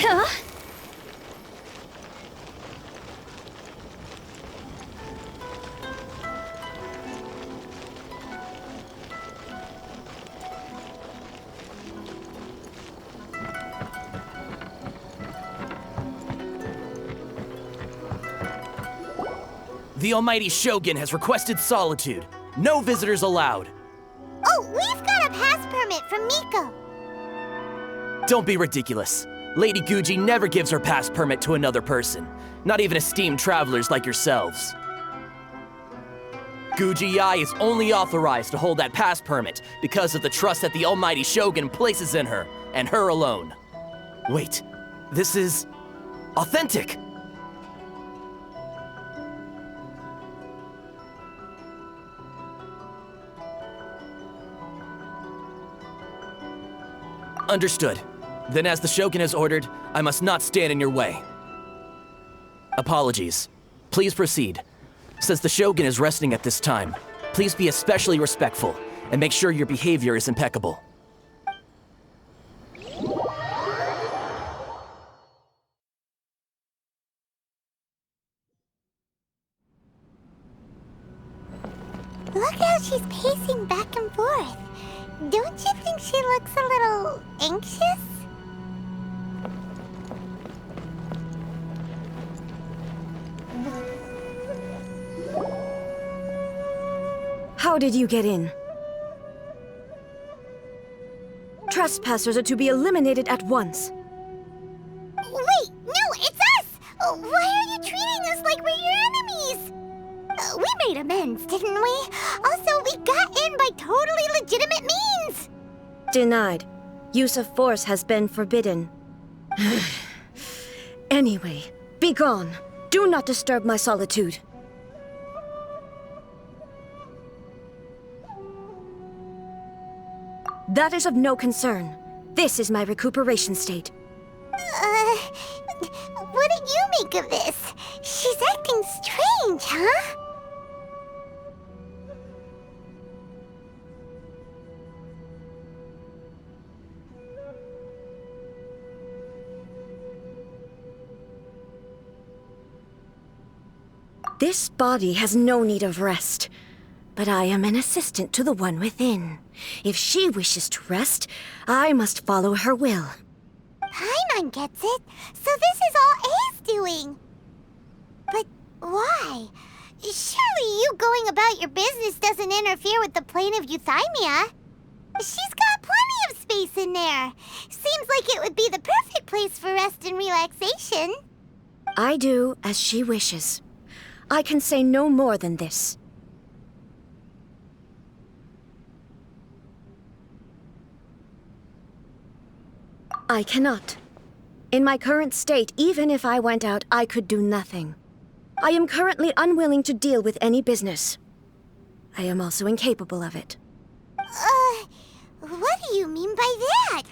Huh? The Almighty Shogun has requested solitude. No visitors allowed. Oh, we've got a pass permit from Miko. Don't be ridiculous. Lady Guji never gives her pass permit to another person, not even esteemed travelers like yourselves. Guji Yai is only authorized to hold that pass permit because of the trust that the Almighty Shogun places in her, and her alone. Wait, this is authentic! Understood. Then as the Shogun has ordered, I must not stand in your way. Apologies. Please proceed. Since the Shogun is resting at this time, please be especially respectful and make sure your behavior is impeccable. Look how she's pacing back and forth. Don't you think she looks a little anxious? How did you get in? Trespassers are to be eliminated at once. Wait, no, it's us! Why are you treating us like we're your enemies? We made amends, didn't we? Also, we got in by totally legitimate means! Denied. Use of force has been forbidden. Anyway, be gone. Do not disturb my solitude. That is of no concern. This is my recuperation state. What did you make of this? She's acting strange, huh? This body has no need of rest, but I am an assistant to the one within. If she wishes to rest, I must follow her will. Paimon gets it, so this is all A's doing. But why? Surely you going about your business doesn't interfere with the plane of euthymia. She's got plenty of space in there. Seems like it would be the perfect place for rest and relaxation. I do as she wishes. I can say no more than this. I cannot. In my current state, even if I went out, I could do nothing. I am currently unwilling to deal with any business. I am also incapable of it. What do you mean by that?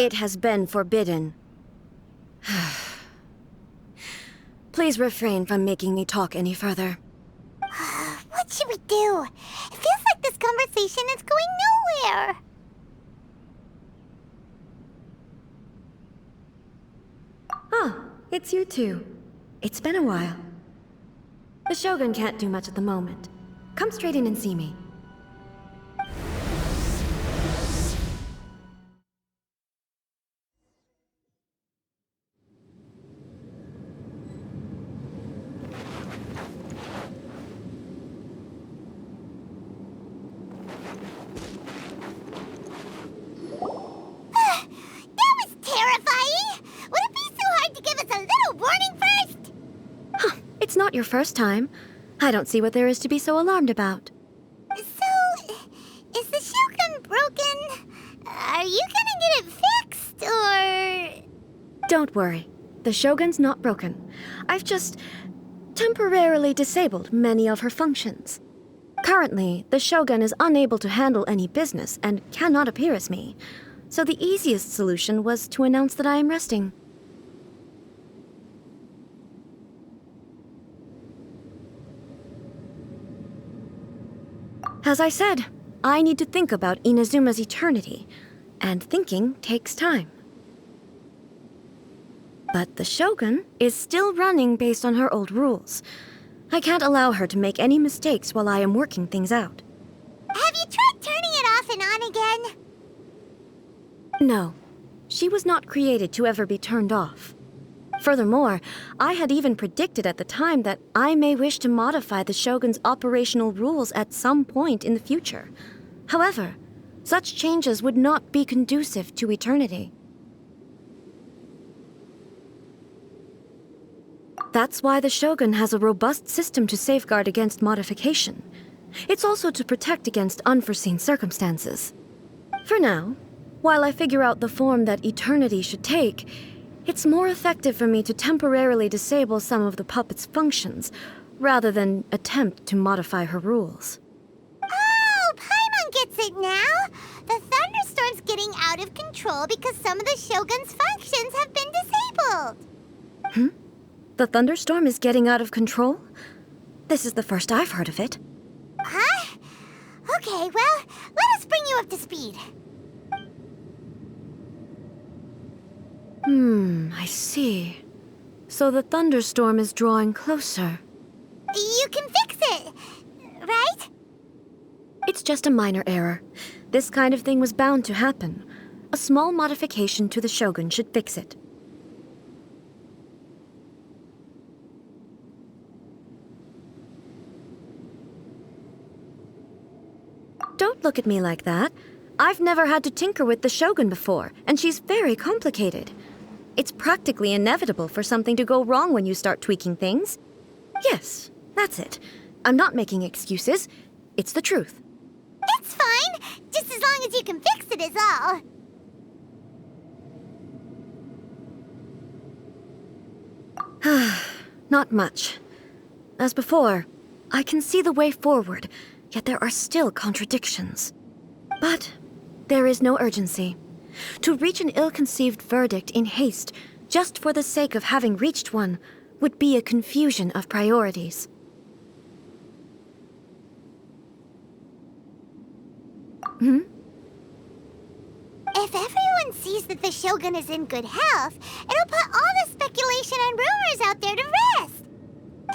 It has been forbidden. Please refrain from making me talk any further. What should we do? It feels like this conversation is going nowhere. Ah, it's you two. It's been a while. The Shogun can't do much at the moment. Come straight in and see me. It's not your first time. I don't see what there is to be so alarmed about. So, is the Shogun broken? Are you gonna get it fixed, or...? Don't worry. The Shogun's not broken. I've just temporarily disabled many of her functions. Currently, the Shogun is unable to handle any business and cannot appear as me. So the easiest solution was to announce that I am resting. As I said, I need to think about Inazuma's eternity. And thinking takes time. But the Shogun is still running based on her old rules. I can't allow her to make any mistakes while I am working things out. Have you tried turning it off and on again? No, she was not created to ever be turned off. Furthermore, I had even predicted at the time that I may wish to modify the Shogun's operational rules at some point in the future. However, such changes would not be conducive to eternity. That's why the Shogun has a robust system to safeguard against modification. It's also to protect against unforeseen circumstances. For now, while I figure out the form that eternity should take, it's more effective for me to temporarily disable some of the puppet's functions, rather than attempt to modify her rules. Oh, Paimon gets it now! The thunderstorm's getting out of control because some of the Shogun's functions have been disabled. The thunderstorm is getting out of control? This is the first I've heard of it. Huh? Okay, well, let us bring you up to speed. I see. So the thunderstorm is drawing closer. You can fix it, right? It's just a minor error. This kind of thing was bound to happen. A small modification to the Shogun should fix it. Don't look at me like that. I've never had to tinker with the Shogun before, and she's very complicated. It's practically inevitable for something to go wrong when you start tweaking things. Yes, that's it. I'm not making excuses. It's the truth. It's fine, just as long as you can fix it is all. Not much. As before, I can see the way forward, yet there are still contradictions. But there is no urgency. To reach an ill-conceived verdict in haste, just for the sake of having reached one, would be a confusion of priorities. If everyone sees that the Shogun is in good health, it'll put all the speculation and rumors out there to rest.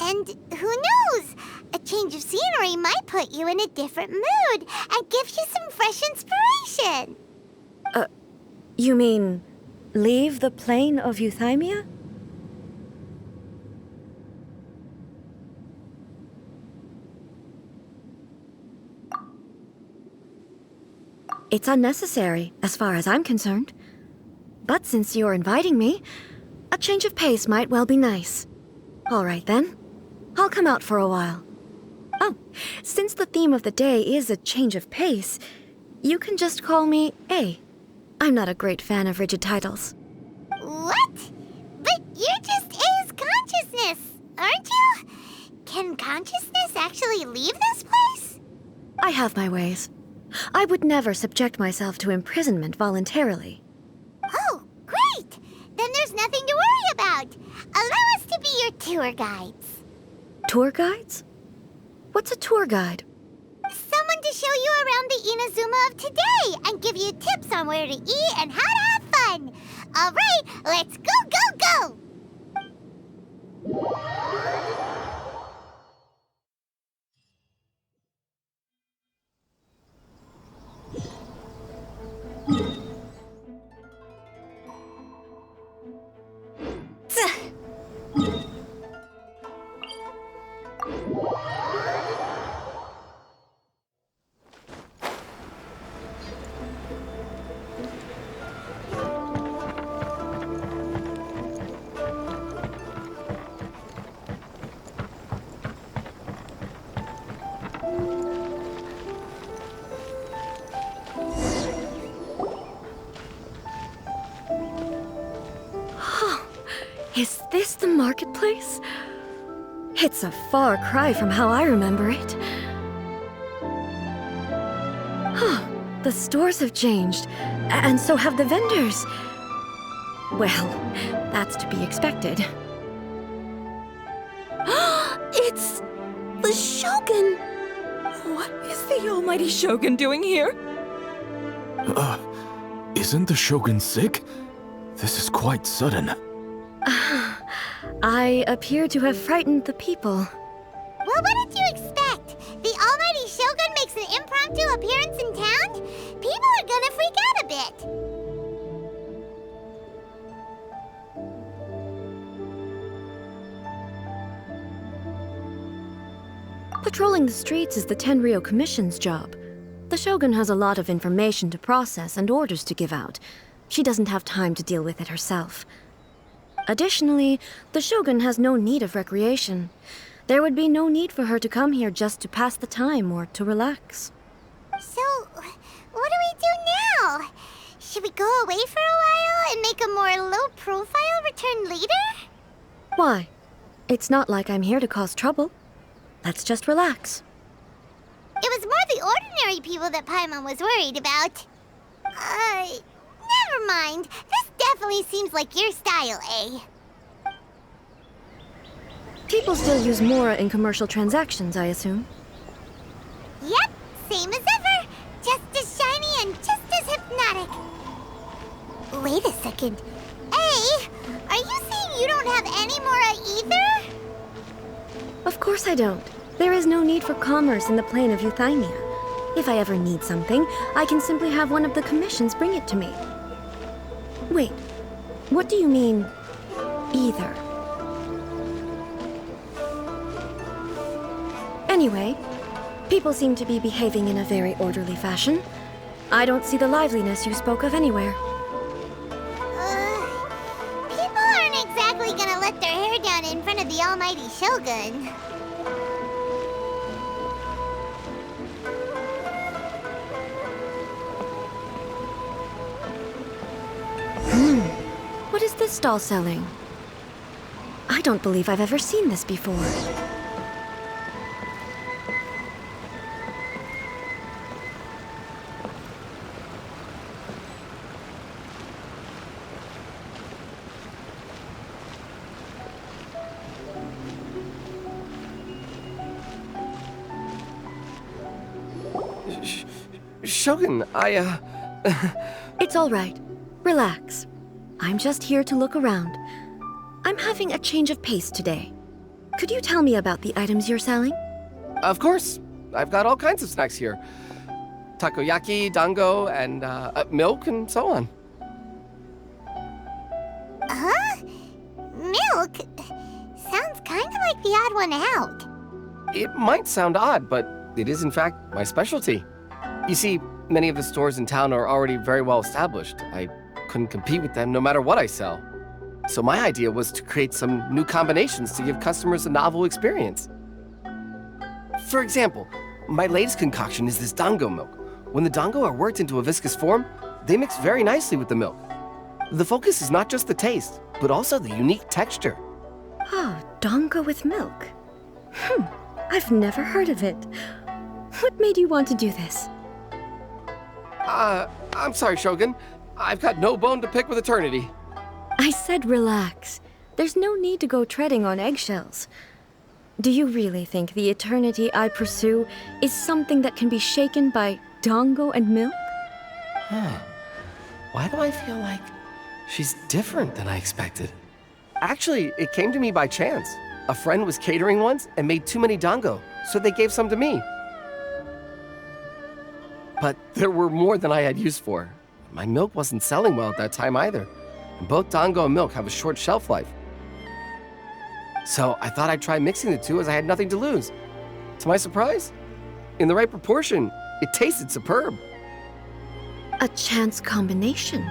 And who knows? A change of scenery might put you in a different mood and give you some fresh inspiration. You mean, leave the plane of euthymia? It's unnecessary, as far as I'm concerned. But since you're inviting me, a change of pace might well be nice. All right, then. I'll come out for a while. Oh, since the theme of the day is a change of pace, you can just call me A. I'm not a great fan of rigid titles. What? But you're just A's consciousness, aren't you? Can consciousness actually leave this place? I have my ways. I would never subject myself to imprisonment voluntarily. Oh, great! Then there's nothing to worry about. Allow us to be your tour guides. Tour guides? What's a tour guide? Someone to show you around the Inazuma of today and give you tips on where to eat and how to have fun. All right, let's go, go, go! Is this the marketplace? It's a far cry from how I remember it. Huh, the stores have changed, and so have the vendors. Well, that's to be expected. It's the Shogun! What is the almighty Shogun doing here? Isn't the Shogun sick? This is quite sudden. I appear to have frightened the people. Well, what did you expect? The almighty Shogun makes an impromptu appearance in town? People are gonna freak out a bit. Patrolling the streets is the Tenryou Commission's job. The Shogun has a lot of information to process and orders to give out. She doesn't have time to deal with it herself. Additionally, the Shogun has no need of recreation. There would be no need for her to come here just to pass the time or to relax. So, what do we do now? Should we go away for a while and make a more low-profile return later? Why? It's not like I'm here to cause trouble. Let's just relax. It was more the ordinary people that Paimon was worried about. Never mind. This definitely seems like your style, eh? People still use Mora in commercial transactions, I assume. Yep, same as ever. Just as shiny and just as hypnotic. Wait a second. Hey, are you saying you don't have any Mora either? Of course I don't. There is no need for commerce in the plane of Euthymia. If I ever need something, I can simply have one of the commissions bring it to me. Wait, what do you mean, either? Anyway, people seem to be behaving in a very orderly fashion. I don't see the liveliness you spoke of anywhere. People aren't exactly gonna let their hair down in front of the almighty Shogun. What is this stall selling? I don't believe I've ever seen this before. Shogun, It's all right. Relax. I'm just here to look around. I'm having a change of pace today. Could you tell me about the items you're selling? Of course. I've got all kinds of snacks here. Takoyaki, dango, and milk, and so on. Huh? Milk? Sounds kind of like the odd one out. It might sound odd, but it is in fact my specialty. You see, many of the stores in town are already very well established. I couldn't compete with them no matter what I sell. So my idea was to create some new combinations to give customers a novel experience. For example, my latest concoction is this dango milk. When the dango are worked into a viscous form, they mix very nicely with the milk. The focus is not just the taste, but also the unique texture. Oh, dango with milk. I've never heard of it. What made you want to do this? I'm sorry, Shogun. I've got no bone to pick with eternity. I said relax. There's no need to go treading on eggshells. Do you really think the eternity I pursue is something that can be shaken by dango and milk? Why do I feel like she's different than I expected? Actually, it came to me by chance. A friend was catering once and made too many dango, so they gave some to me. But there were more than I had use for. My milk wasn't selling well at that time either. And both dango and milk have a short shelf life. So I thought I'd try mixing the two as I had nothing to lose. To my surprise, in the right proportion, it tasted superb. A chance combination.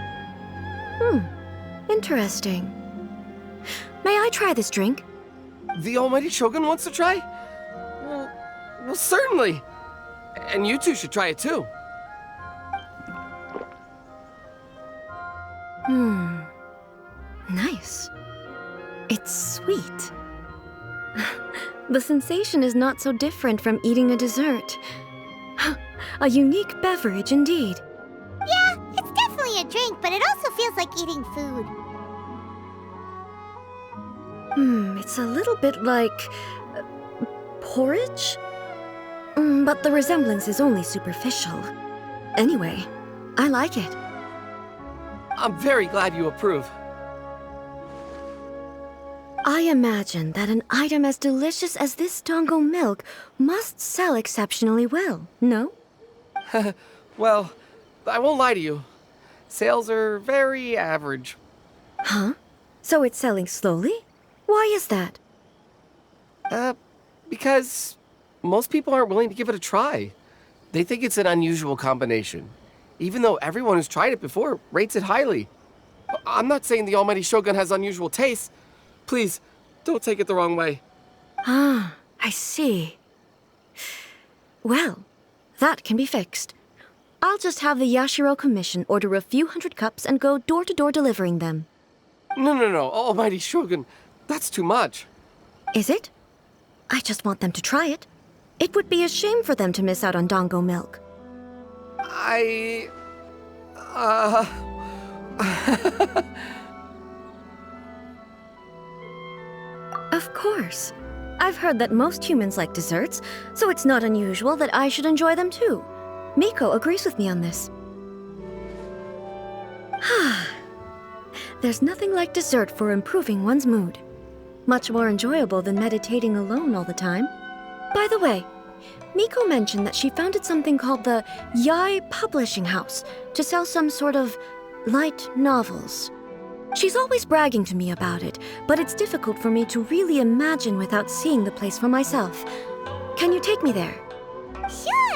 Interesting. May I try this drink? The almighty Shogun wants to try? Well, certainly. And you two should try it too. Nice. It's sweet. The sensation is not so different from eating a dessert. A unique beverage indeed. Yeah, it's definitely a drink, but it also feels like eating food. It's a little bit like porridge? But the resemblance is only superficial. Anyway, I like it. I'm very glad you approve. I imagine that an item as delicious as this Dango milk must sell exceptionally well, no? Well, I won't lie to you. Sales are very average. Huh? So it's selling slowly? Why is that? Because most people aren't willing to give it a try. They think it's an unusual combination, even though everyone who's tried it before rates it highly. I'm not saying the Almighty Shogun has unusual tastes. Please, don't take it the wrong way. Ah, I see. Well, that can be fixed. I'll just have the Yashiro Commission order a few hundred cups and go door to door delivering them. No, Almighty Shogun, that's too much. Is it? I just want them to try it. It would be a shame for them to miss out on Dango milk. Of course. I've heard that most humans like desserts, so it's not unusual that I should enjoy them too. Miko agrees with me on this. There's nothing like dessert for improving one's mood. Much more enjoyable than meditating alone all the time. By the way, Miko mentioned that she founded something called the Yai Publishing House to sell some sort of light novels. She's always bragging to me about it, but it's difficult for me to really imagine without seeing the place for myself. Can you take me there? Sure!